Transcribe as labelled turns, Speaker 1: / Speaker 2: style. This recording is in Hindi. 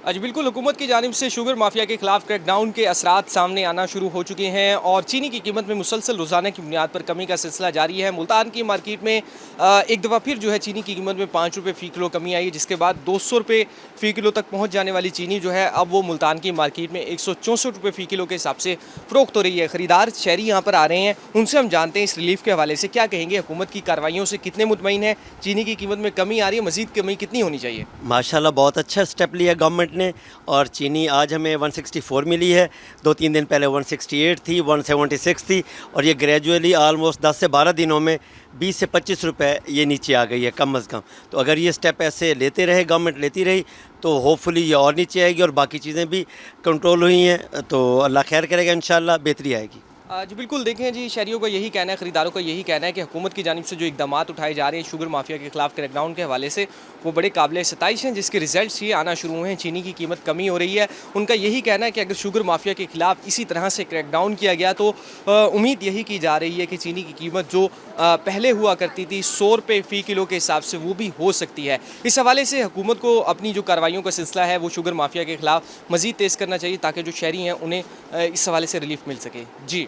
Speaker 1: आज बिल्कुल हुकूमत की जानिब से शुगर माफिया के खिलाफ क्रैकडाउन के असरात सामने आना शुरू हो चुके हैं और चीनी की कीमत में मुसलसल रोज़ाना की बुनियाद पर कमी का सिलसिला जारी है। मुल्तान की मार्केट में एक दफ़ा फिर जो है चीनी की कीमत में 5 रुपये फ़ी किलो कमी आई है, जिसके बाद 200 रुपये फ़ी किलो तक पहुँच जाने वाली चीनी जो है अब वो मुल्तान की मार्केट में 164 रुपये फ़ी किलो के हिसाब से फ़रोख्त हो रही है। ख़रीदार शहरी यहाँ पर आ रहे हैं, उनसे हम जानते हैं इस रिलीफ के हवाले से क्या कहेंगे, हुकूमत की कार्रवाइयों से कितने मुतमईन हैं, चीनी की कीमत में कमी आ रही है, मज़ीद कमी कितनी होनी चाहिए।
Speaker 2: माशाल्लाह बहुत अच्छा स्टेप लिया गवर्नमेंट ने। और चीनी आज हमें 164 मिली है। 2-3 दिन पहले 168 थी, 176 थी और ये ग्रेजुअली आलमोस्ट 10 से 12 दिनों में 20 से 25 रुपए ये नीचे आ गई है कम अज़ कम। तो अगर ये स्टेप ऐसे लेते रहे, गवर्नमेंट लेती रही, तो होपफुली ये और नीचे आएगी और बाकी चीज़ें भी कंट्रोल हुई हैं, तो अल्लाह खैर करेगा, इंशाल्लाह बेहतरी आएगी।
Speaker 1: जी बिल्कुल, देखें जी, शहरियों का यही कहना है, ख़रीदारों का यही कहना है कि हुकूमत की जानिब से जो इक़दामात उठाए जा रहे हैं शुगर माफिया के खिलाफ क्रैकडाउन के हवाले से, वो बड़े काबिल सताइश हैं, जिसके रिजल्ट्स ये आना शुरू हुए हैं। चीनी की कीमत कमी हो रही है। उनका यही कहना है कि अगर शुगर माफिया के खिलाफ इसी तरह से क्रैकडाउन किया गया तो उम्मीद यही की जा रही है कि चीनी की कीमत जो पहले हुआ करती थी 100 रुपये फ़ी किलो के हिसाब से, वो भी हो सकती है। इस हवाले से हुकूमत को अपनी जो कार्रवाइयों का सिलसिला है वो शुगर माफिया के खिलाफ मज़ीद तेज़ करना चाहिए, ताकि जो शहरी हैं उन्हें इस हवाले से रिलीफ मिल सके। जी।